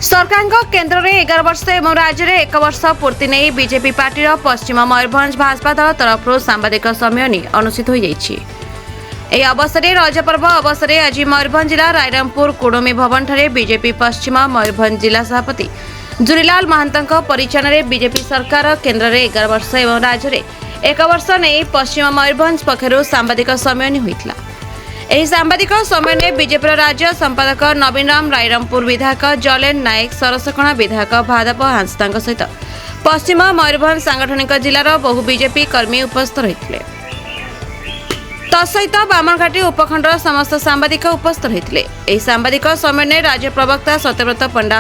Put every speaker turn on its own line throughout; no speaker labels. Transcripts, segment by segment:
सरकार केन्द्र में 11 वर्ष और राज्य में 1 वर्ष पूर्ति नहीं बीजेपी पार्टी पश्चिम मयूरभंज भाजपा दल तरफ सांबादिक सम्मेलन अनुष्ठित हो जाइछि। ଏହି ଅବସରରେ ରଜ ପର୍ବ ଅବସରରେ ଆଜି ମୟୂରଭଞ୍ଜ ଜିଲ୍ଲା ରାଇରଙ୍ଗପୁର କୁଡୁମି ଭବନ ଠାରେ ବିଜେପି ପଶ୍ଚିମ ମୟୂରଭଞ୍ଜ ଜିଲ୍ଲା ସଭାପତି ଜୁରିଲାଲ ମହାନ୍ତଙ୍କ ପରିଚାଳନାରେ ବିଜେପି ସରକାର କେନ୍ଦ୍ରରେ 11 ବର୍ଷ ଏବଂ ରାଜ୍ୟରେ 1 ବର୍ଷ ନେଇ ପଶ୍ଚିମ ମୟୂରଭଞ୍ଜ ପକ୍ଷରୁ ସାମ୍ବାଦିକ ସମ୍ମିଳନୀ ହୋଇଥିଲା। ଏହି ସାମ୍ବାଦିକ ସମ୍ମିଳନୀରେ ବିଜେପିର ରାଜ୍ୟ ସମ୍ପାଦକ ନବୀନ ରାମ, ରାଇରଙ୍ଗପୁର ବିଧାୟକ ଜଲେନ ନାୟକ, ସରସକଣା ବିଧାୟକ ଭାଦପ ହାଁସଦାଙ୍କ ସହିତ ପଶ୍ଚିମ ମୟୂରଭଞ୍ଜ ସାଂଗଠନିକ ଜିଲ୍ଲାର ବହୁ ବିଜେପି କର୍ମୀ ଉପସ୍ଥିତ ରହିଥିଲେ। तसहित बामनघाटी उपखंडर समस्त सांबादिक उपस्थित होते। यह सांबादिक सम्मेलन में राज्य प्रवक्ता सत्यव्रत पंडा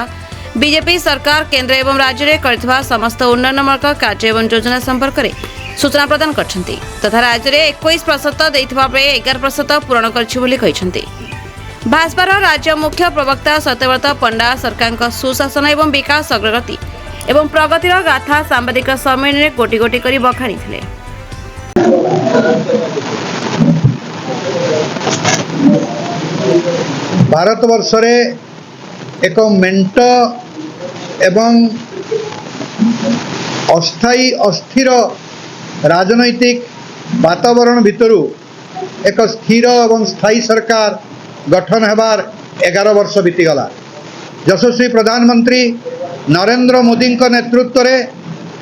बीजेपी सरकार केन्द्र एवं राज्य में कर समस्त उन्नयनमूलक कार्य एवं योजना संपर्क में सूचना प्रदान करछन्ति तथा राज्य में 21% देइथिबा बेले 11% पूरण कर भाजपार राज्य मुख्य प्रवक्ता सत्यव्रत पंडा सरकार सुशासन एवं विकास अग्रगति एवं प्रगतिर गाथा सांबादिक सम्मेलन में गोटी गोटी कर बखाणी थे।
भारतवर्ष रे एक मेंट एवं अस्थायी अस्थिर राजनैतिक वातावरण भितरु एक स्थिर एवं स्थायी सरकार गठन हेबार 11 वर्ष बीतीगला। यशस्वी प्रधानमंत्री नरेंद्र मोदी नेतृत्व रे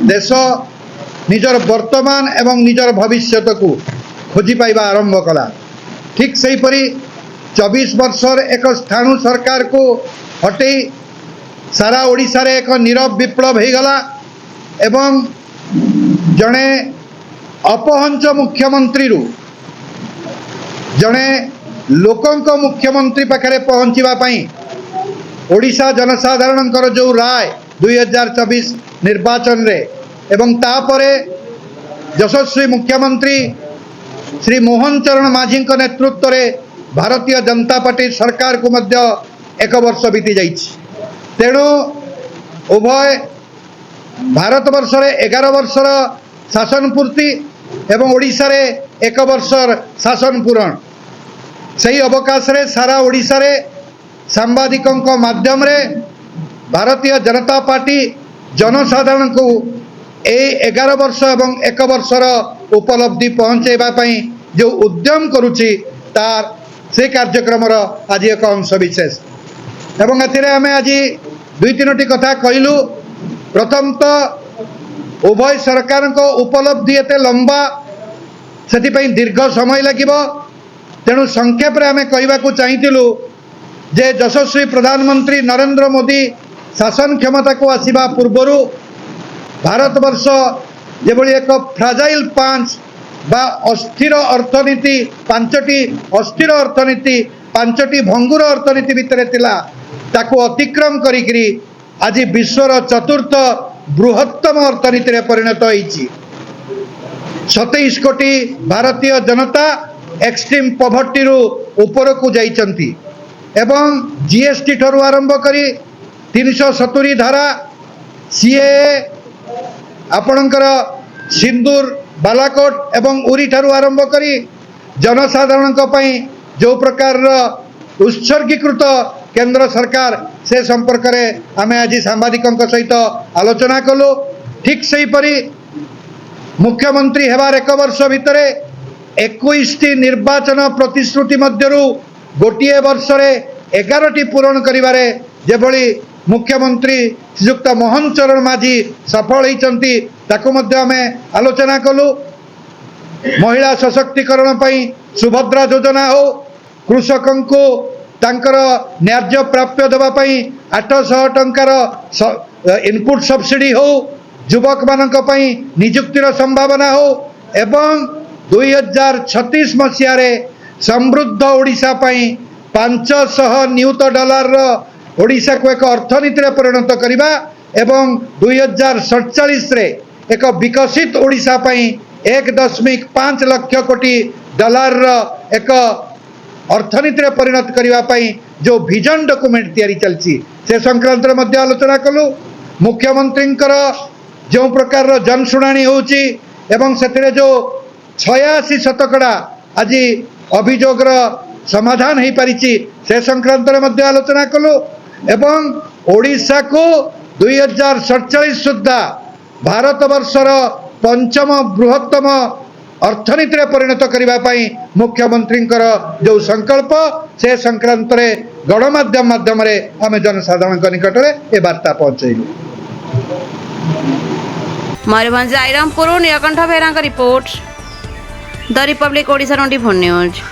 देश निजर वर्तमान एवं निजर भविष्यत को खोजी पाइबा आरंभ कला। ठीक से परी 24 वर्षर एक स्थाणु सरकार को हटई सारा ओडिशा रे एक नीरव विप्लव हो गला एवं जड़े अपहंच मुख्यमंत्री रु जड़े लोकंक मुख्यमंत्री पाखे पहुँचवा ओडिशा जनसाधारण जो राय 2024 निर्वाचन रे एवं तापरे यशस्वी मुख्यमंत्री श्री मोहन चरण माझी नेतृत्व रे भारतीय जनता पार्टी सरकार को मध्य 1 वर्ष बीती जाइछि। तेणु उभय भारतवर्ष रे 11 वर्षर शासन पूर्ति एवं ओडिशा रे 1 वर्षर शासन पूरण सही अवकाश रे सारा ओडिशा रे सांबादिकों माध्यम रे भारतीय जनता पार्टी जनसाधारण को 11 वर्ष एवं 1 वर्षर उपलब्धि पहुँचेबा जो उद्यम करुछि तार से कार्यक्रम आज एक अंश विशेष एवं आम आज 2-3टी कथा कहलु। प्रथम तो उभय सरकार को उपलब्धि एते लंबा से दीर्घ समय लगिबो। तेणु संक्षेप रे आमे कहबाकू चाहिथिलु जे यशस्वी प्रधानमंत्री नरेंद्र मोदी शासन क्षमता को आसीबा पूर्वरु भारतवर्ष जेभली एक फ्राजाइल 5 बा अस्थिर अर्थनीति 5टी अस्थिर अर्थनीति 5टी भंगुर अर्थनीति भितर थिला ताको अतिक्रम करिकरी आज विश्वर चतुर्थ बृहत्तम अर्थनीति रे परिणत होईछि। 27 कोटी भारतीय जनता एक्सट्रीम पॉवर्टी रु ऊपर को जाइछंती एवं जीएसटी ठरु आरंभ करी 370 धारा सीएए आपणकर सिंदूर बालाकोट एवं उरी ठारू आरंभ करी जनसाधारण जो प्रकार उत्सर्गीकृत केंद्र सरकार से संपर्क में आम आज सांबादिकों सहित आलोचना कलु। ठीक से परी मुख्यमंत्री हेबार 1 वर्ष भितर 21टी निर्वाचन प्रतिश्रुति मध्यरु गोटे वर्ष रे 11टी पूरण करिबारे जेभली मुख्यमंत्री श्रीयुक्त मोहन चरण माझी सफल होती ताकू मध्य आमे आलोचना कलु। महिला सशक्तिकरण पई सुभद्रा योजना हो, कृषकों को तांकर न्याय्य प्राप्य देवा पई 800 टंकार इनपुट सब्सिडी हो, युवक मानक पई नियुक्तिर संभावना हो एवं 2036 मसीह रे समृद्ध ओडिशा पई 500 नियुत डॉलर ओडिशा को एक अर्थनीति परिणत करवा एवं 2047 रे एक विकसित ओडिशा पई 1.5 लाख कोटी डॉलर एक अर्थनीति परिणत करने जो विजन डॉक्यूमेंट तैयारी चलती से संक्रांत मध्य आलोचना कलु। मुख्यमंत्री जो प्रकार जनशुणाणी होची एवं से जो 86 शतकड़ा आज अभियोग समाधान हो पारी से संक्रांत मध्य आलोचना कलु एवं ओडिशा को 2047 सुद्धा भारत वर्षर पंचम बृहत्तम अर्थनीति में परिणत करने मुख्यमंत्री जो संकल्प से संक्रांत गणमाध्यम माध्यम आम जनसाधारण निकट में ये वार्ता पहुंचेलु।
मयूरभंज आईरामपुर Nilakantha Behera report the Republic Odisha 24 news.